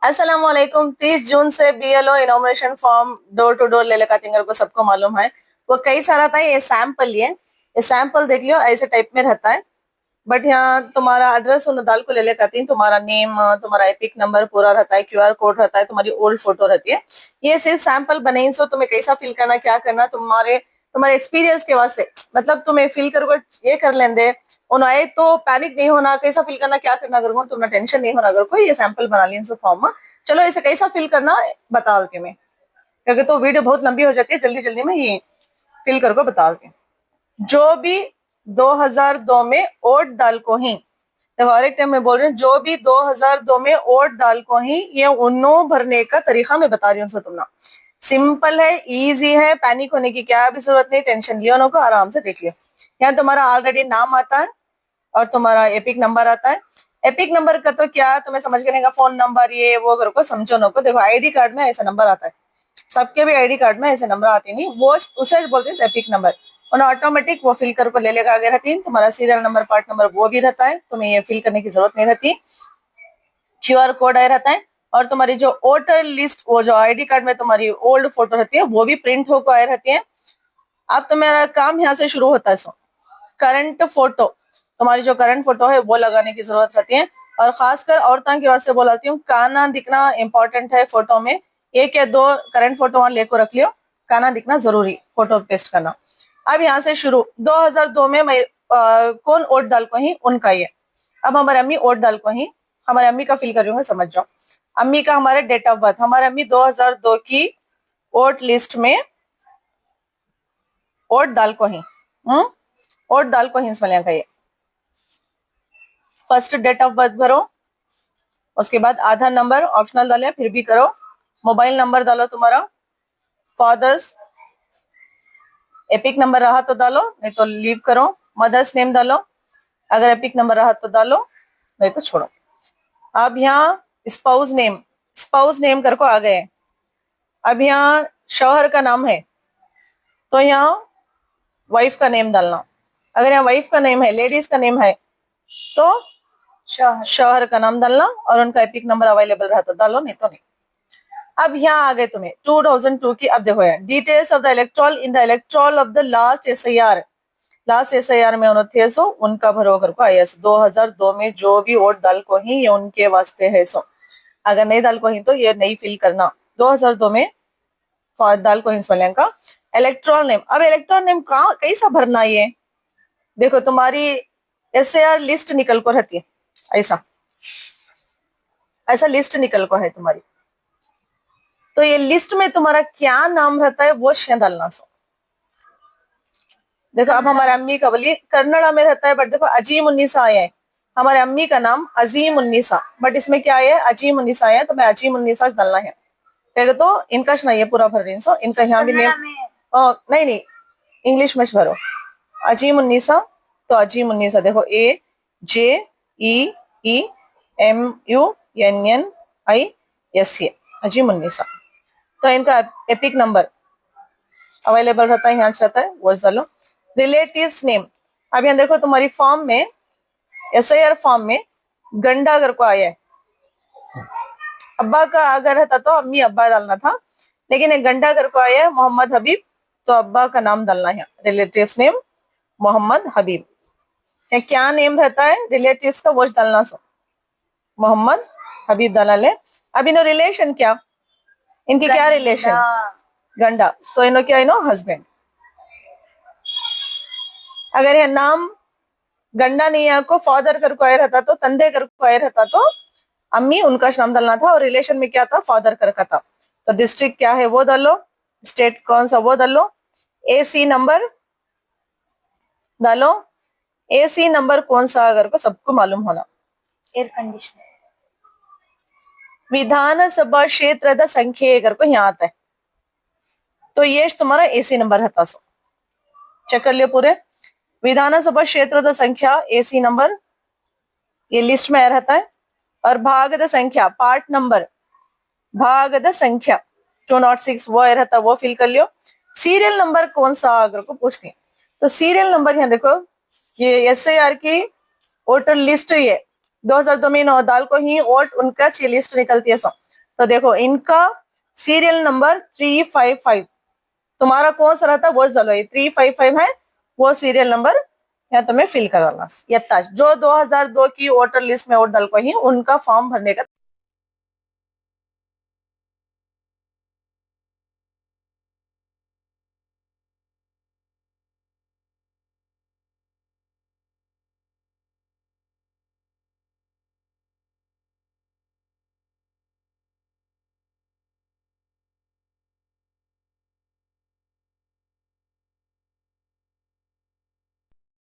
अस्सलाम वालेकुम। 30 जून से BLO enumeration form door to door ले लेका तिंगर को सबको मालूम है। वो कई सारा था, ये सैंपल ये सैंपल देख लियो, ऐसे टाइप में रहता है। बट यहाँ तुम्हारा एड्रेस उन दाल को ले लेकर आती, तुम्हारा नेम, तुम्हारा एपिक नंबर पूरा रहता है, क्यूआर कोड रहता है, तुम्हारी ओल्ड फोटो रहती है। ये सिर्फ सैंपल बने, सो तुम्हें कैसा फिल करना, क्या करना, तुम्हारे तुम्हारे एक्सपीरियंस के वास्ते, मतलब तुम्हें फिल कर ये कर लेंदे उन्हें, तो पैनिक नहीं होना, कैसा फिल करना, क्या करना, अगर तुम्हें टेंशन नहीं होना, अगर कोई ये सैंपल बना ली फॉर्म में। चलो इसे कैसा फिल करना बता देती हूँ मैं, क्योंकि तो वीडियो बहुत लंबी हो जाती है, जल्दी जल्दी में ये फिल करके बता देती हूँ। जो भी 2002 में वोट डाल को ही, हर एक टाइम में बोल रही हूँ, जो भी 2002 में वोट डाल को ही, ये उन्नो भरने का तरीका मैं बता रही हूँ। तुमना सिंपल है, इजी है, पैनिक होने की क्या भी जरूरत नहीं, टेंशन लियो को आराम से देख लियो। यहाँ तुम्हारा ऑलरेडी नाम आता है और तुम्हारा एपिक नंबर आता है। एपिक नंबर का तो क्या तुम्हें समझ के नहीं, फोन नंबर ये वो घर को समझो नो को। देखो आईडी कार्ड में ऐसा नंबर आता है, सबके भी आईडी कार्ड में ऐसे नंबर आते नहीं, वो उसे बोलते हैं एपिक नंबर। और ऑटोमेटिक वो फिल कर ले लेगा आगे रहती। तुम्हारा सीरियल नंबर, पार्ट नंबर वो भी रहता है, तुम्हें ये फिल करने की जरूरत नहीं रहती। क्यूआर कोड आया रहता है, और तुम्हारी जो वोटर लिस्ट, वो जो आईडी कार्ड में तुम्हारी ओल्ड फोटो रहती है, वो भी प्रिंट होकर आए रहती है। अब तुम्हारा काम यहाँ से शुरू होता है। सो करंट फोटो, तुम्हारी जो करंट फोटो है वो लगाने की जरूरत रहती है। और खासकर औरतों की वास्ते बोलाती हूँ, काना दिखना इंपॉर्टेंट है फोटो में। एक या दो करंट फोटो वहां लेकर रख लियो, काना दिखना जरूरी, फोटो पेस्ट करना। अब यहाँ से शुरू, 2002 में मैं कौन वोट डाल को ही उनका ये। अब हमारे अम्मी वोट डाल को ही, हमारे अम्मी का फिल कर रही हूँ, समझ जाओ। अम्मी का हमारे डेट ऑफ बर्थ, हमारे अम्मी 2002 की वोट लिस्ट में वोट डाल को ही, वोट डाल को ही इसमें का ये। फर्स्ट डेट ऑफ बर्थ भरो, उसके बाद आधार नंबर ऑप्शनल डाले, फिर भी करो। मोबाइल नंबर डालो तुम्हारा, फादर्स एपिक नंबर रहा तो डालो, नहीं तो लीव करो। मदर्स नेम डालो, अगर एपिक नंबर रहा तो डालो, नहीं तो छोड़ो। अब यहाँ स्पाउस नेम करको आ गए। अब यहाँ शौहर का नाम है, तो यहाँ वाइफ का नेम डालना। अगर यहाँ वाइफ का नेम है, लेडीज का नेम है, तो शौहर का नाम डालना, और उनका एपिक नंबर अवेलेबल रहा तो डालो, नहीं तो नहीं। अब यहाँ आ गए तुम्हें 2002 की। अब देखो यार, details of the electoral in the electoral of the last SIR, last SIR में उन्होंने थे, सो उनका भरो कर को आया। 2002 में जो भी वोट डाल को ही, ये उनके वास्ते है। सो अगर नहीं डाल को ही तो ये नहीं फिल करना। 2002 में डाल को ही का इलेक्ट्रॉल नेम। अब इलेक्ट्रॉल नेम कहाँ कैसा भरना, ये देखो तुम्हारी एसआईआर लिस्ट निकल को रहती है, ऐसा ऐसा लिस्ट निकल को है तुम्हारी। तो ये लिस्ट में तुम्हारा क्या नाम रहता है वो डालना। सो देखो, अब हमारे अम्मी का बोली कन्नड़ा में रहता है, बट देखो अजीम उन्नीसा आया है। हमारे अम्मी का नाम अजीम उन्नीसा, बट इसमें क्या है, अजीम उन्नीसा आया है, तो मैं अजीम उन्नीसा डालना है। ठीक, तो इनका नहीं पूरा भर रही हूँ, इनका यहाँ भी नेम नहीं नहीं, इंग्लिश में भरो अजीम उन्नीसा। तो अजीम उन्नीसा देखो, AJEEMUNNISA, अजीम उन्नीसा। तो इनका एपिक नंबर अवेलेबल रहता है, यहाँ रहता है, वो डालो। रिलेटिव्स नेम, अब यहाँ देखो तुम्हारी फॉर्म में, एसआईआर फॉर्म में गंडा अगर को आया है, अब्बा का अगर रहता तो अम्मी अब्बा डालना था, लेकिन एक गंडा अगर को आया है मोहम्मद हबीब, तो अब्बा का नाम डालना है। रिलेटिव्स नेम मोहम्मद हबीब। या क्या नेम रहता है रिलेटिव्स का, वो डालना। सो मोहम्मद हबीब डाला ले। अब इनो रिलेशन क्या, इनकी क्या रिलेशन, गंडा, तो इनो क्या, इनो हस्बैंड। अगर यह नाम गंडा नहीं है को फादर कर को आया रहता, तो तंदे कर को आया रहता, तो अम्मी उनका नाम डालना था, और रिलेशन में क्या था, फादर कर का था। तो डिस्ट्रिक्ट क्या है वो डालो, स्टेट कौन सा वो डालो, एसी नंबर डालो। एसी नंबर कौन सा अगर को सबको मालूम होना, एयर कंडीशनर। विधानसभा क्षेत्र संख्या अगर को यहाँ आता है, तो ये तुम्हारा एसी नंबर है। सो चेक कर लियो पूरे विधानसभा क्षेत्र संख्या, एसी नंबर ये लिस्ट में रहता है। और भागद संख्या, पार्ट नंबर, भागद संख्या 206 वो रहता, वो फिल कर लियो। सीरियल नंबर कौन सा अगर को पूछती, तो सीरियल नंबर यहाँ देखो, ये एसआईआर की वोटर लिस्ट, ये 2002 में नौदाल को ही वोट उनका लिस्ट निकलती है। सो तो देखो इनका सीरियल नंबर 355, तुम्हारा कौन सा रहता है वो डालो, ये 355 है वो सीरियल नंबर यहाँ तुम्हें फिल करवाना। जो 2002 की वोटर लिस्ट में वोट डाल को ही उनका फॉर्म भरने का